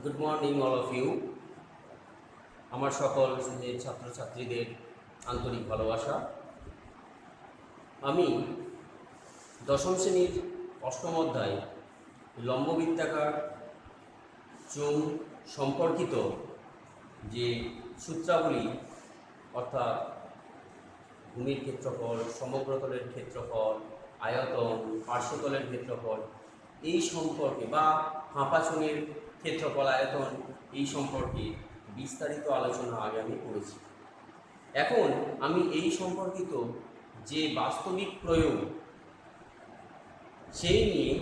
Good morning all of you. আমার সকল ছাত্রছাত্রীদের আন্তরিক ভালোবাসা। আমি দশম শ্রেণীর অষ্টম অধ্যায় লম্ববৃত্তাকার চোঙ সম্পর্কিত যে সূত্রাবলী, অর্থাৎ ভূমির ক্ষেত্রফল, সমগ্রতলের ক্ষেত্রফল, আয়তন, পার্শ্বতলের ক্ষেত্রফল, এই সম্পর্কে বা ফাঁপা চোঙের ক্ষেত্রফল, আয়তন, এই সম্পর্কে বিস্তারিত আলোচনা আগে আমি করেছি। এখন আমি এই সম্পর্কিত যে বাস্তবিক প্রয়োগ সেই নিয়ে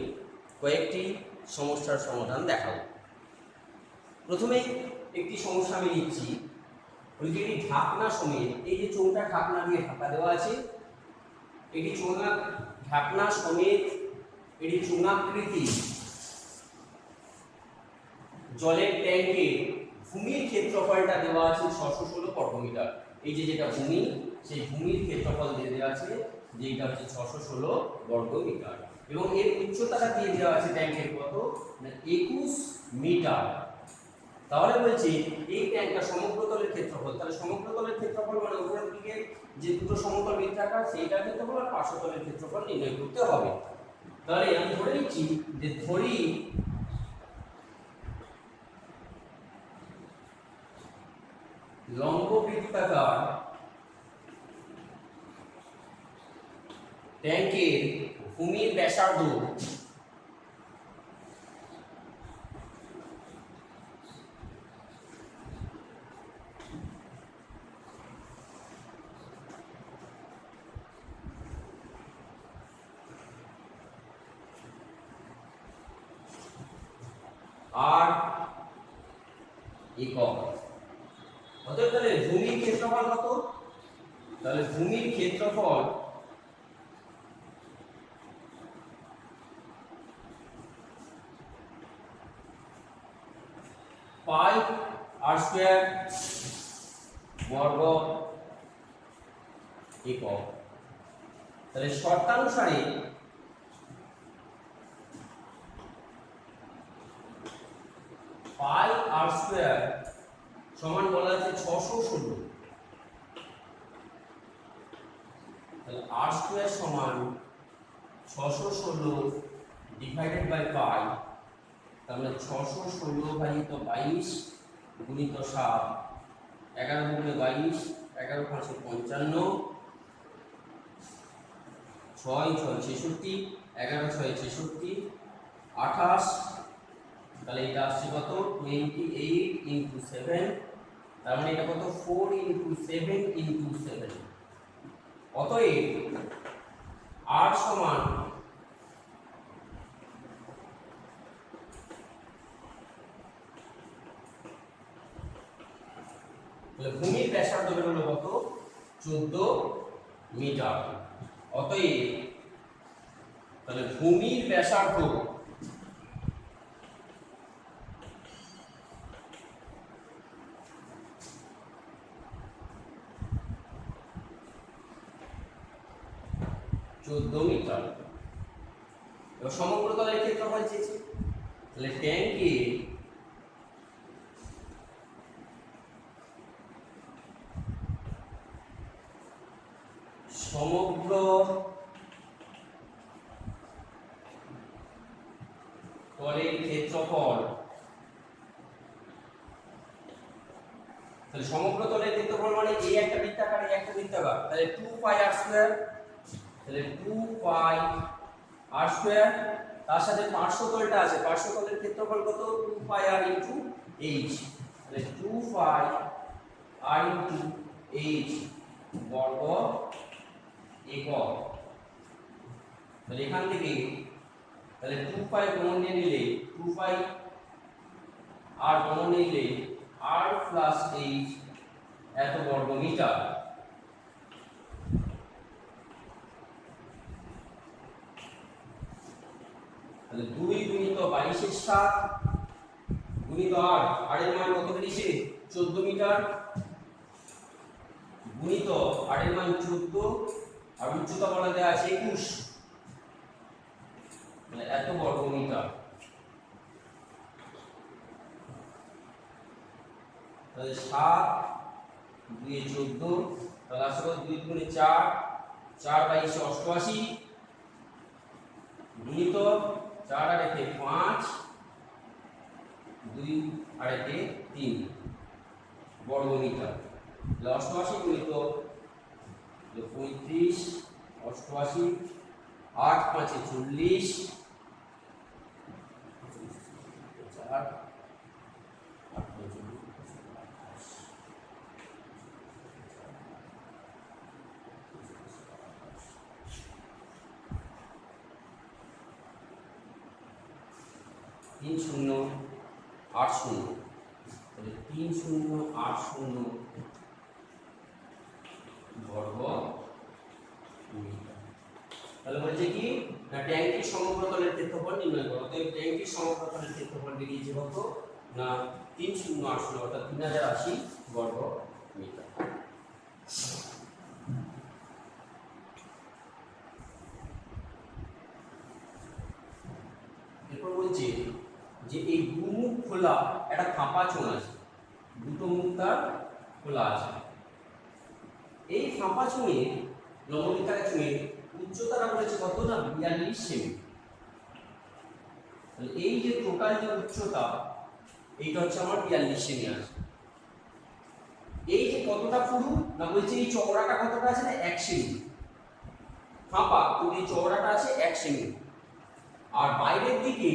কয়েকটি সমস্যার সমাধান দেখাবো। প্রথমেই একটি সমস্যা আমি নিচ্ছি, ওই যে ঢাকনা সমেত, এই যে চোঙটা ঢাকনা দিয়ে ঢাকা দেওয়া আছে, এটি ঢাকনা সমেত এটি চোঙাকৃতি জলের ট্যাঙ্কে ভূমির ক্ষেত্রফলটা দেওয়া আছে 616 বর্গমিটার। এই যে যেটা ভূমি, সেই ভূমির ক্ষেত্রফল দিয়ে দেওয়া আছে যেটা হচ্ছে 616 বর্গমিটার, এবং এর উচ্চতাটা দিয়ে দেওয়া আছে ট্যাঙ্কের কত না 21 মিটার। তাহলে বলছি এই ট্যাঙ্কটা সমগ্রতলের ক্ষেত্রফল, তাহলে সমগ্রতলের ক্ষেত্রফল মানে উপরের দিকে যে দুটো সমতল বৃত্তাকার সেইটার ক্ষেত্রফল আর পার্শ্বতলের ক্ষেত্রফল নির্ণয় করতে হবে। তাহলে আমি ধরে নিচ্ছি যে ধরি লম্ব বৃত্তাকার ট্যাঙ্কের ভূমির ব্যাসার্ধ আর একক। অতএব তাহলে ভূমির ক্ষেত্রফল কত? তাহলে ভূমির ক্ষেত্রফল পাই আর স্কয়ার বর্গ একক। তাহলে শর্তানুসারে পাই আর স্কয়ার সমান বলা আছে 616। তাহলে আর স্কয়ার সমান 616 ডিভাইডেড বাই পাই, তাহলে 616 ভাজিত 22 গুণিত 7, 11 গুণে 22, 11 5 55, 6 6 66, 11 6 66, 28। তাহলে এটা আসছে কত 28 ইনটু 7, তার মানে এটা কত 4 ইনটু 7 ইনটু 7। অতএব আর সমান ভূমির ব্যাসার্ধ বেরোলো কত 14 মিটার। অতএব তাহলে ভূমির ব্যাসার্ধ মিটার। এবার সমগ্র তলের ক্ষেত্রফল চেয়েছি, তাহলে ট্যাঙ্কে সমগ্র তলের ক্ষেত্রফল, তাহলে সমগ্র তলের ক্ষেত্রফল মানে এই একটা বৃত্তাকার এই একটা বৃত্তাকার, তাহলে 2 পাই আর স্কয়ার, তাহলে 2 পাই আর স্কয়ার, তার সাথে পার্শ্বতলটা আছে, পার্শ্বতলের ক্ষেত্রফল কত 2 পাই আর ইনটু h, তাহলে 2 পাই আর ইনটু h বর্গ একক। তাহলে এখান থেকে তাহলে 2 পাই কমন নিয়ে নিলে 2 পাই আর কমন নিলে r প্লাস h এত বর্গ মিটার। তাহলে 2 গুণিত 22 এর 7 গুণিত r এর মান কত বেরিয়েছে 14 মিটার, গুণিত r এর মান 14 আর উচ্চতা বলা দেয়া আছে 21, তাহলে এত বর্গমিটার। তাহলে 7 2 14, তাহলে আসলে 2 গুণে 4, 4 22 88 গুণিত 4 আর 1 5, 2 আর 1 3 বর্গমিটার। তাহলে 88 গুণিত 35, 88, 8 5 40, 4 3080, তাহলে 3080 বর্গ মিটার। তাহলে বলছে কি না ট্যাঙ্কির সমগ্র তলের ক্ষেত্রফল নির্ণয় করো। অতএব ট্যাঙ্কির সমগ্র তলের ক্ষেত্রফল বেরিয়েছে কত না 3080 অর্থাৎ 3080 বর্গ মিটার। এরপর বলছে যে এই দুমুখ খোলা একটা ফাঁপা চোঙ আছে, দুটো মুখ তার খোলা আছে। এই ফাঁপা চোঙের লম্ববৃত্তাকার চোঙের উচ্চতাটা বলেছে কত না 42 সেমি। তাহলে এই যে টোটাল যে উচ্চতা এইটা হচ্ছে আমার 42 সেমি আছে। এই যে কতটা পুরু না বলছে এই চওড়াটা কতটা আছে না 1 সেমি। ফাঁপা তো এই চওড়াটা আছে 1 সেমি। আর বাইরের দিকে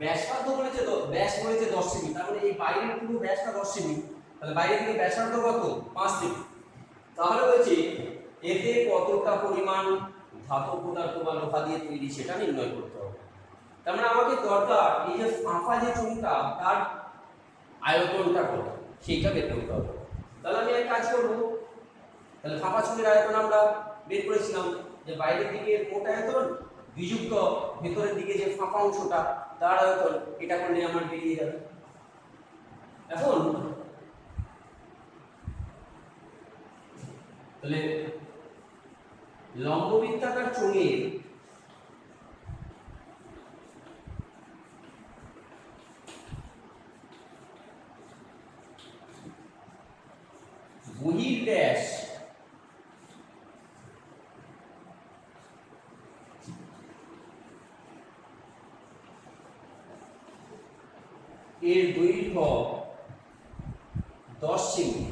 ব্যাসার্ধ বলেছে ব্যাস বলেছে 10 সেমি। তার মানে এই বাইরের পুরো ব্যাসটা 10 সেমি। তাহলে বাইরের দিকে ব্যাসার্ধ কত 5 সেমি। তাহলে বলছে এতে কতটা পরিমাণ ধাতব পদার্থ বা লোহা দিয়ে তৈরি সেটা নির্ণয় করতে হবে। তার মানে আমাকে দরকার এই যে ফাঁপা যে চোঙটা তার আয়তনটা কত সেইটা বের করতে হবে। তাহলে আমি এক কাজ করব, তাহলে ফাঁপা চোঙের আয়তন আমরা বের করেছিলাম যে বাইরের দিকে মোট আয়তন বিযুক্ত ভেতরের দিকে যে ফাঁপা অংশটা তার আয়তন, এটা করলে আমার বেরিয়ে যাবে। এখন তাহলে লম্ববৃত্তাকার চোঙের বহির্ব্যাস এর দৈর্ঘ্য 10 সেমি।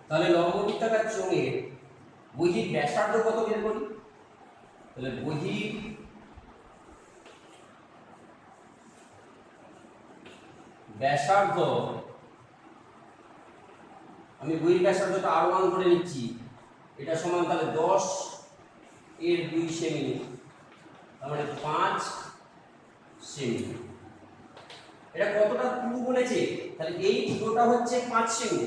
তাহলে লম্ববৃত্তাকার চোঙের বহির ব্যাসার্ধ কত বের করি। তাহলে বহির ব্যাসার্ধ, আমি বহির ব্যাসার্ধটা R1 ধরে নিচ্ছি, এটা সমান তাহলে 10 এর 2 সেমি, তার মানে 5 সেমি। এটা কতটা পুরু বলেছে, তাহলে এই পুরোটা হচ্ছে 5 সেমি,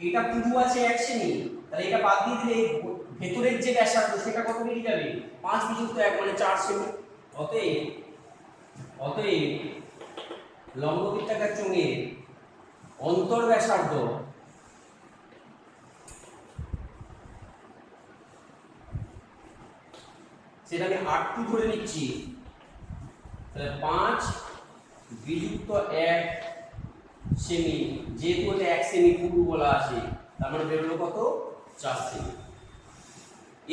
এটা পুরু আছে 1 সেমি, তাহলে এটা বাদ দিয়ে দিলে ভেতরের যে ব্যাসার্ধ সেটা কত বেরিয়ে যাবে 5 বিযুক্ত 1 মানে 4 সেমি। অতএব লম্ববৃত্তাকার চোঙের অন্তর ব্যাসার্ধ সেটা আমি 8 ধরে নিচ্ছি, তাহলে 5 বিযুক্ত 1 সেমি, যেহেতু 1 সেমি পুরু বলা আছে তার মানে বেরোলো কত 4 সেমি।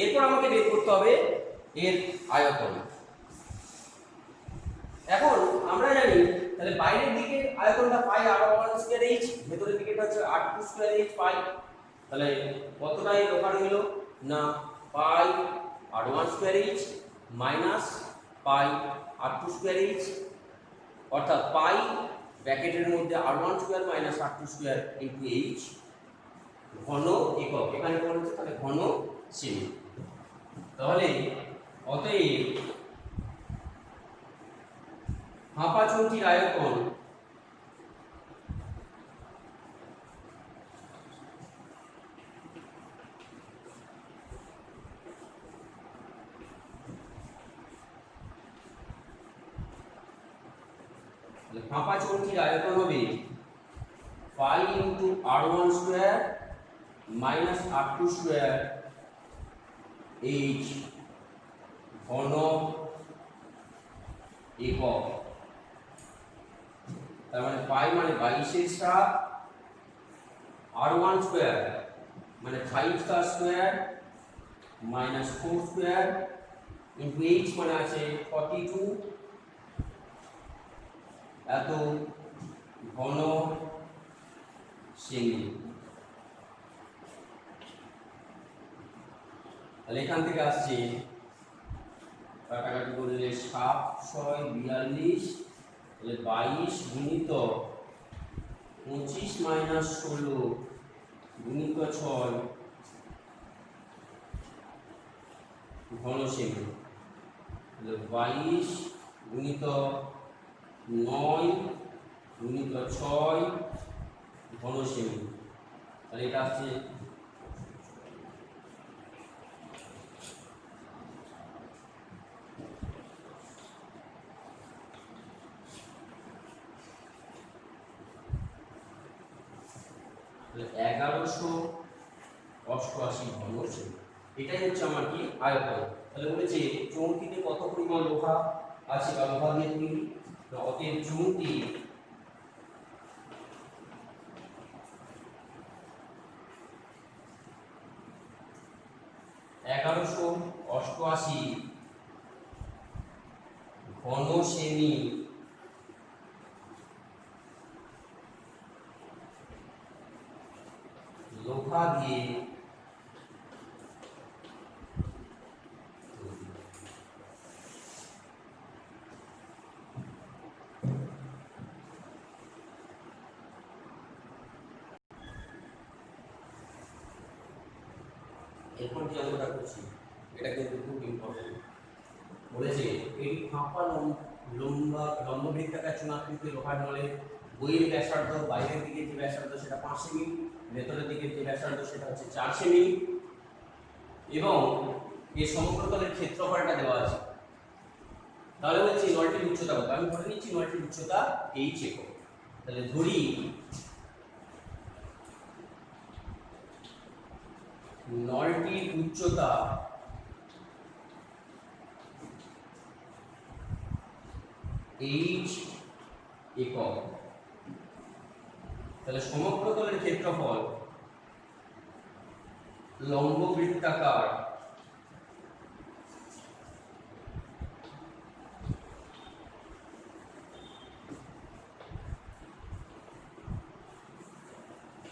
এরপর আমাকে বের করতে হবে এর আয়তন। এখন আমরা জানি তাহলে বাইরের দিকে আয়তনটা পাই R1 স্কয়ার h, ভেতরের দিকেটা হচ্ছে R2 স্কয়ার h পাই। তাহলে কতটা এই লোহার হলো না পাই R1 স্কয়ার h মাইনাস পাই R2 স্কয়ার h, অর্থাৎ পাই ব্র্যাকেটের মধ্যে R1 square minus R2 square into h ঘন একক, এখানে বলছে তাহলে ঘন সেমি। তাহলে অতএব ফাঁপা চোঙটির আয়তন ফাঁপা চোঙটির আয়তন হবে 5 into r1 square minus r2 square h ঘন একক। তার মানে 5 মানে 22 এর সাত, r1 স্কয়ার মানে 5 তার square minus 4 square into h মানে আছে 42 এত ঘন সেমি। তাহলে এখান থেকে আসছে কাটাকাটি করলে 7 6 42, তাহলে 22 গুণিত 25 মাইনাস 16 গুণিত 6 ঘন সেমি। তাহলে 22 গুণিত 9 গুণিত 6 ঘন সেমি। তাহলে এটা আসছে এগারোশো অষ্টআশি ঘন সেমি। এটাই হচ্ছে আমার কি আয়তন। তাহলে বলেছে চৌকিতে কত পরিমাণ লোহা আছে বা লোহা দিয়ে তৈরি, অতএব চৌকি এগারোশো অষ্টআশি ঘন সেমি লোহা দিয়ে এখন যে আমরা করছি এটা কিন্তু খুব ইম্পর্টেন্ট। বলেছে এই ফাঁপা লম্ববৃত্তাকার চুনাকৃতি লোহার নলে বইয়ের ব্যাসার্ধ বাইরের দিকে যে ব্যাসার্ধ সেটা 5 সেমি, ভেতরের দিকে যে ব্যাসার্ধ সেটা হচ্ছে 4 সেমি এবং এই সমগ্রতলের ক্ষেত্রফলটা দেওয়া আছে। তাহলে বলছি নলটির উচ্চতা কত, আমি ধরে নিচ্ছি নলটির উচ্চতা h একক। তাহলে ধরি নলটির উচ্চতা h একক। তাহলে সমগ্রতলের ক্ষেত্রফল লম্ববৃত্তাকার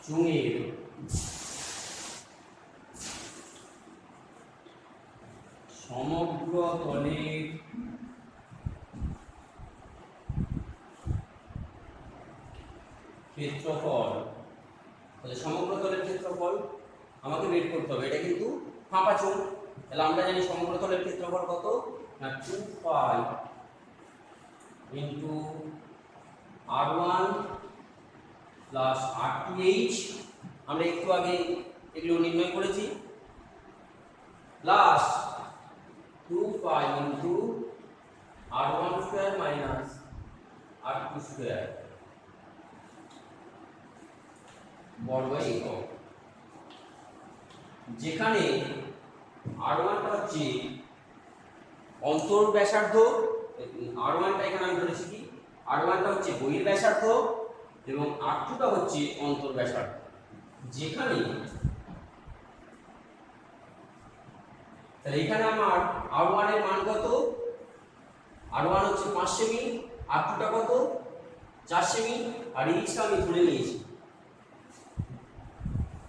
চুঙের সমগ্র তলের ক্ষেত্রফল। তাহলে সমগ্র তলের ক্ষেত্রফল আমাকে বের করতে হবে, এটা কিন্তু ফাঁপা চোঙ। তাহলে আমরা জানি সমগ্র তলের ক্ষেত্রফল কত না 2 পাই ইনটু r1 প্লাস r2h, আমরা একটু আগে এগুলো নির্ণয় করেছি, প্লাস 2 পাই into r1 square minus r2 square বর্গ একক। যেখানে r1টা হচ্ছে অন্তর ব্যাসার্ধ, r1টা এখানে আমি ধরেছি কি r1টা হচ্ছে বহির ব্যাসার্ধ এবং r2টা হচ্ছে অন্তর ব্যাসার্ধ। যেখানে তাহলে এখানে আমার r1 এর মান কত, r1 হচ্ছে 5 সেমি, r2টা কত 4 সেমি, আর h টা আমি ধরে নিয়েছি।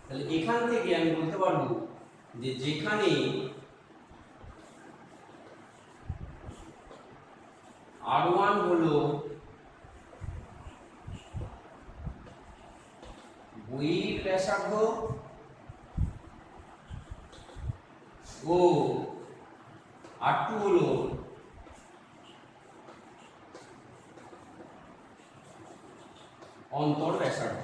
তাহলে এখান থেকে আমি বলতে পারবো যে যেখানে r1 হলো বহির ব্যাসার্ধ ও r2 হলো অন্তর ব্যাসার্ধ।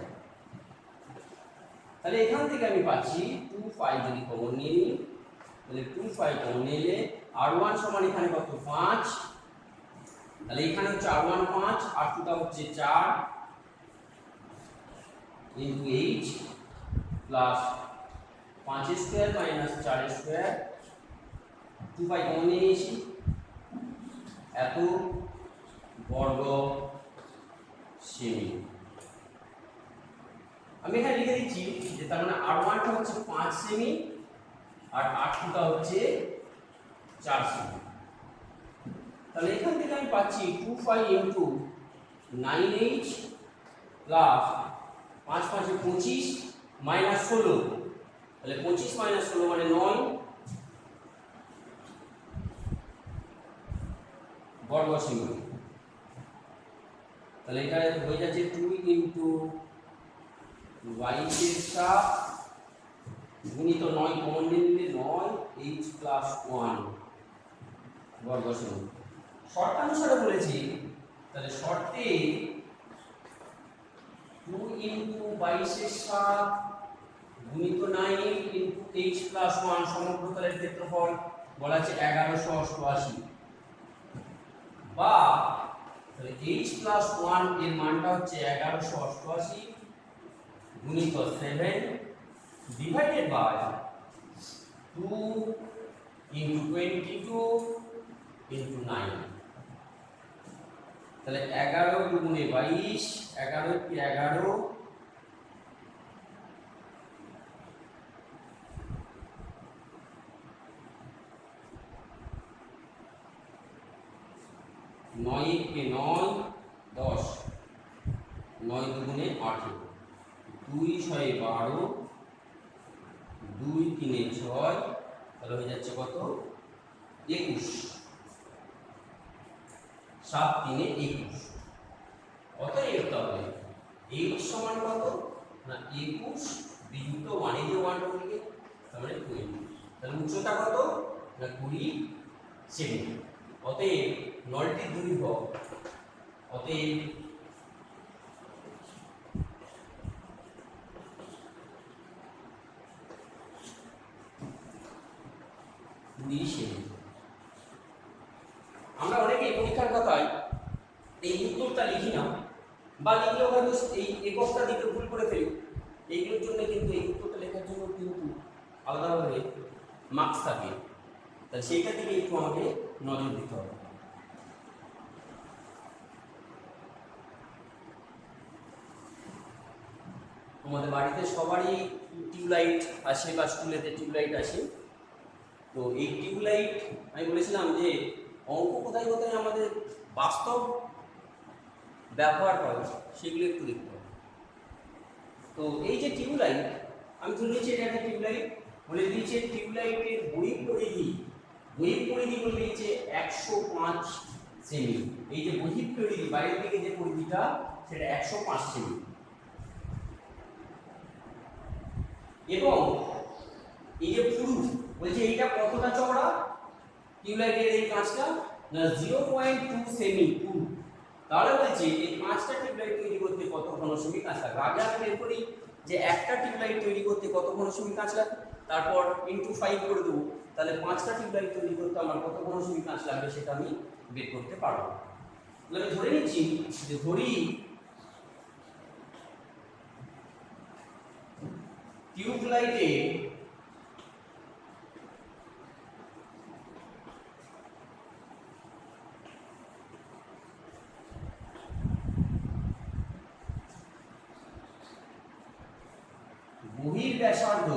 তাহলে এখান থেকে আমি পাচ্ছি 2 পাই, যদি কমন নিয়ে নিই তাহলে 2 পাই কমন নিলে r1 সমান এখানে কত 5, তাহলে এখানে হচ্ছে r1 5, r2টা হচ্ছে 4, into H plus 5 square minus 4 square 2 পাই কমন নিয়ে নিয়েছি এত বর্গ সেমি। আমি এখানে লিখে দিচ্ছি যে তার মানে r1 টা হচ্ছে 5 সেমি আর r2 টা হচ্ছে 4 সেমি। তাহলে এখান থেকে আমি পাচ্ছি 25 ইনটু 9h প্লাস 5 5 25 মাইনাস 16, তাহলে 25 মাইনাস 16 মানে 9 বর্গ সেমি। তাহলে এটা হয়ে যাচ্ছে 2 ইনটু 22 গুণিত 9 কমন নিলে 9h প্লাস 1 বর্গ সেমি। শর্তানুসারে বলেছি, তাহলে শর্তে 2 ইনটু 22 গুণিত 9 ইনটু h প্লাস 1 সমগ্র তলের ক্ষেত্রফল বলা আছে 1188 বা তাহলে h প্লাস 1 এর মানটা হচ্ছে 1188 গুণিত 7 ডিভাইডেড বাই 2 ইনটু 22 ইনটু 9। তাহলে 11 গুণে 22, 11 কি 11 9 কে 9 10, 9 দুগুণে 18, 2 6 12, 2 3 6, তাহলে হয়ে যাচ্ছে কত 21, 7 3 21। অতএব তবে h সমান কত না 21 বিযুক্ত 1 এর 1 টা লিখে তার মানে 20, তাহলে উচ্চতা কত না 20 সেমি। অতএব নলটির দৈর্ঘ্য অতএব আমরা অনেকেই পরীক্ষার খাতায় এই উত্তরটা লিখি না বা লিখলেও হয়তো এই এককটা দিতে ভুল করে ফেলি। এইগুলোর জন্য কিন্তু এই উত্তরটা লেখার জন্য কিন্তু আলাদাভাবে মার্কস থাকে, তাই সেইটার দিকে একটু আমাকে নজর দিতে হবে। তোমাদের বাড়িতে সবারই টিউবলাইট আসে বা স্কুলেতে টিউবলাইট আসে। তো এই টিউবলাইট আমি বলেছিলাম যে অঙ্ক কোথায় কোথায় আমাদের বাস্তব ব্যবহার হয় সেগুলো একটু দেখতে হবে। তো এই যে টিউবলাইট আমি ধরে নিচ্ছি এটা একটা টিউবলাইট, বলে দিয়েছে টিউবলাইটের বহির পরিধি বলে দিয়েছে 105 সেমি। এই যে বহির পরিধি বাইরের দিকে যে পরিধিটা সেটা 105 সেমি এবং এই যে পুরু বলছে এইটা কতটা চওড়া টিউবলাইটের এই কাঁচটা না 0.2 সেমি পুরু। তাহলে বলছে এই 5টা টিউবলাইট তৈরি করতে কত ঘনসেমি কাঁচ লাগবে। আগে আমি বের করি যে একটা টিউবলাইট তৈরি করতে কত ঘনসেমি কাঁচ লাগবে, তারপর ইনটু 5 করে দেবো, তাহলে 5টা টিউবলাইট তৈরি করতে আমার কত ঘনসেমি কাঁচ লাগবে সেটা আমি বের করতে পারবো। তাহলে ধরে নিচ্ছি যে ধরি টিউবলাইটে বহির ব্যাসার্ধ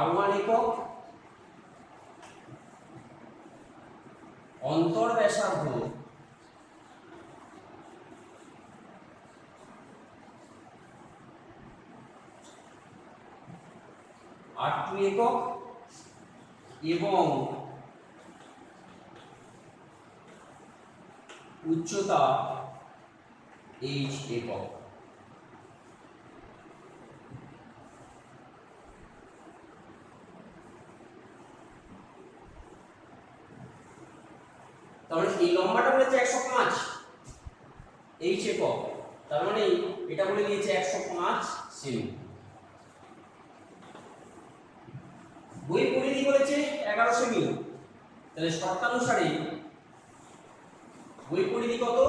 R1 একক, অন্তর ব্যাসার্ধ R2 একক এবং উচ্চতা h একক। তাহলে এই লম্বাটা বলেছে 105 h একক, তার মানে এটা বলে দিয়েছে 105 সেমি। বহির পরিধি বলেছে 11 সেমি, তাহলে শর্তানুসারে ওই পরিধি কত?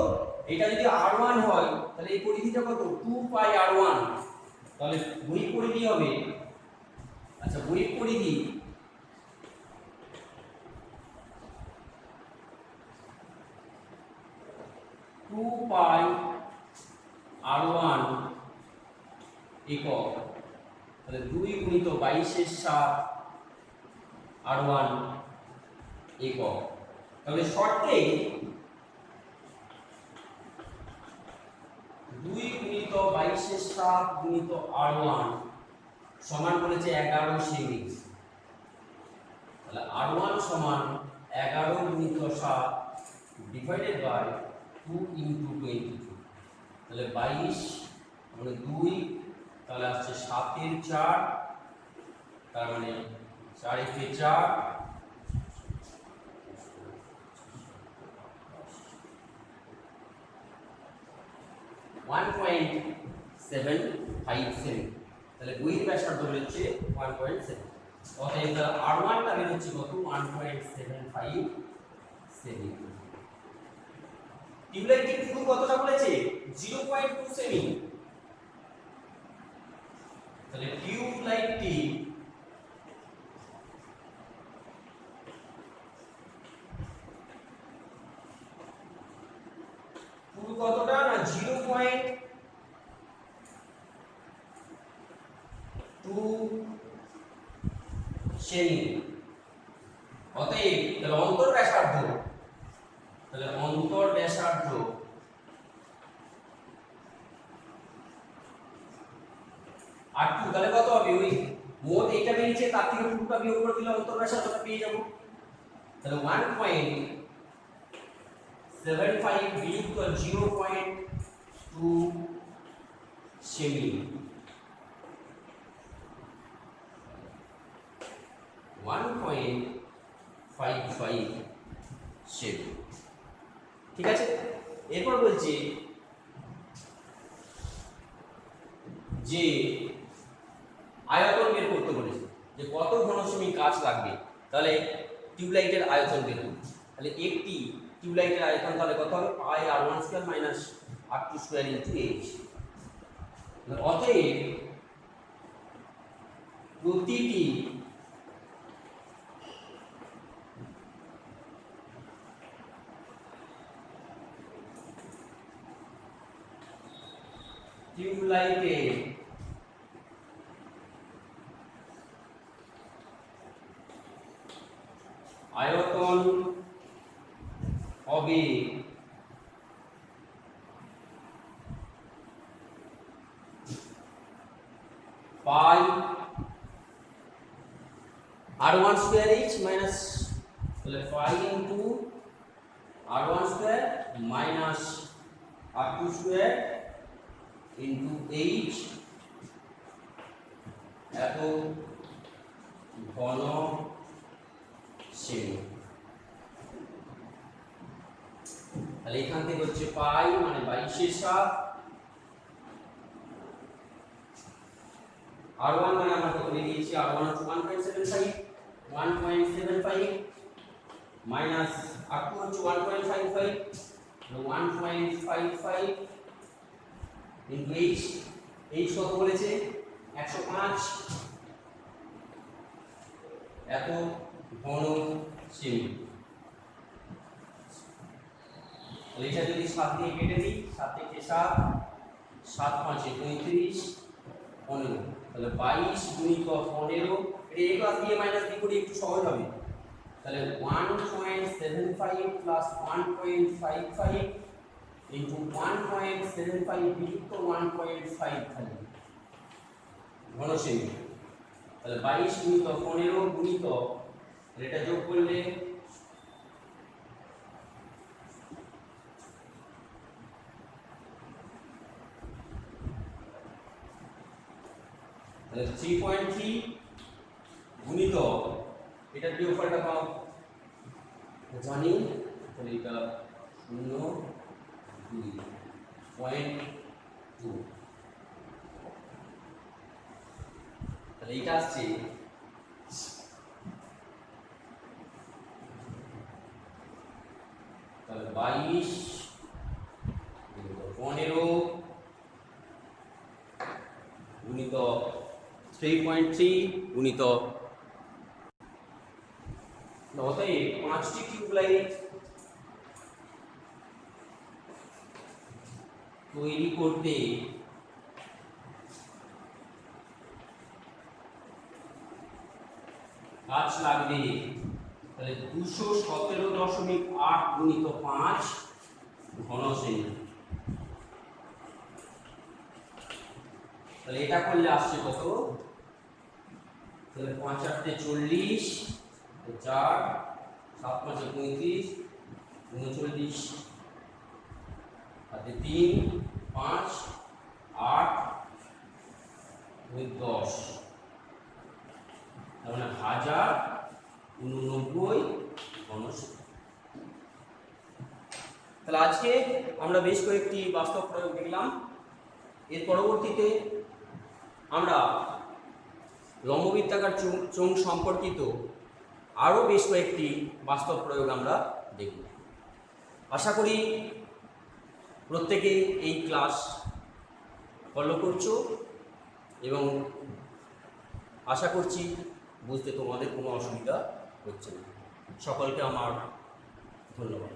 এটা যদি r1 হয় তাহলে এই পরিধিটা কত? 2 পাই r1। তাহলে বহিঃ পরিধি হবে, আচ্ছা বহিঃ পরিধি টু পাই r1 একক, তাহলে 2 গুণিত 22/7 r1 একক। তাহলে শর্তে 2 গুণিত 22/7 গুণিত r1 সমান বলেছে 11 সেমি। তাহলে r1 সমান 11 গুণিত 7 ডিভাইডেড বাই 2 ইনটু 22। তাহলে 22 মানে 2, তাহলে আসছে 7 এর 4, তার মানে 4 একে 4, 1.757। তাহলে বহির ব্যাসার্ধ হচ্ছে 1.7। অতএব r1 টা বের হচ্ছে কত? 1.757। টিউবলাইটের পুরো কতটা বলেছে? 0.2 সেমি। তাহলে টিউবলাইটটি পুরো কতটা? না 0.2 সেমি। অতএব তাহলে অন্তর ব্যাসার্ধ, তাহলে অন্তর ব্যাসার্ধ r2 তাহলে কত হবে? ওই মোট এটা বেরিয়েছে তার থেকে পুরোটা বিয়োগ করে দিলে অন্তর ব্যাসার্ধটা পেয়ে যাব। তাহলে 1.75 বিয়োগ 0.2 সেমি, 1.55 সেমি। ঠিক আছে, এরপর বলছি যে আয়তন বের করতে বলেছে, যে কত ঘনসেমি কাঁচ লাগবে। তাহলে টিউবলাইটের আয়তন বের করব। তাহলে একটি টিউবলাইটের আয়তন তাহলে কত হবে? পাই r1 square minus r2 square into h। অতএব প্রতিটি টিউবলাইটে আয়তন হবে পাই r1 স্কয়ার h মাইনাস, তাহলে পাই into r1 square minus r2 square into h এত ঘন সেমি। তাহলে এখান থেকে হচ্ছে পাই মানে 22/7, r1 মানে আমরা কত লিখেছি? r1 হচ্ছে 1.75 মাইনাস r2 হচ্ছে 1.55, 1.55 ইনটু h কত বলেছে? 105 এত ঘন সেমি। তাহলে এটা যদি 7 দিয়ে কেটে দিই, 7 থেকে 7, 7 5 35, 15। তাহলে 22 গুণিত 15, এটা a plus b minus b করে একটু সহজ হবে। তাহলে 1.75 প্লাস 1.55 ইনটু 1.75 বিযুক্ত 1.55 ঘন সেমি। তাহলে 22 গুণিত 15 গুণিত, এটা যোগ করলে তাহলে 3.3 গুণিত, এটা বিয়োগফলটা পাও জানি, তাহলে এটা 0.2, তাহলে এটা আসছে তাহলে 22 গুণিত 3.3 গুণিত, অতএব 5টি টিউবলাইট তৈরি করতে কাজ লাগবে, তাহলে 217.8 গুণিত 5 ঘন সেমি। তাহলে এটা করলে আসছে কত? তাহলে 5 8 40, 4 7 5 35, 39, আর 3 5 8 10, তার মানে 1089 ঘন সেমি। তাহলে আজকে আমরা বেশ কয়েকটি বাস্তব প্রয়োগ দেখলাম। এর পরবর্তীতে আমরা লম্ববৃত্তাকার চোঙ সম্পর্কিত আরও বেশ কয়েকটি বাস্তব প্রয়োগ আমরা দেখব। আশা করি প্রত্যেকেই এই ক্লাস ফলো করছো এবং আশা করছি বুঝতে তোমাদের কোনো অসুবিধা হচ্ছে না। সকলকে আমার ধন্যবাদ।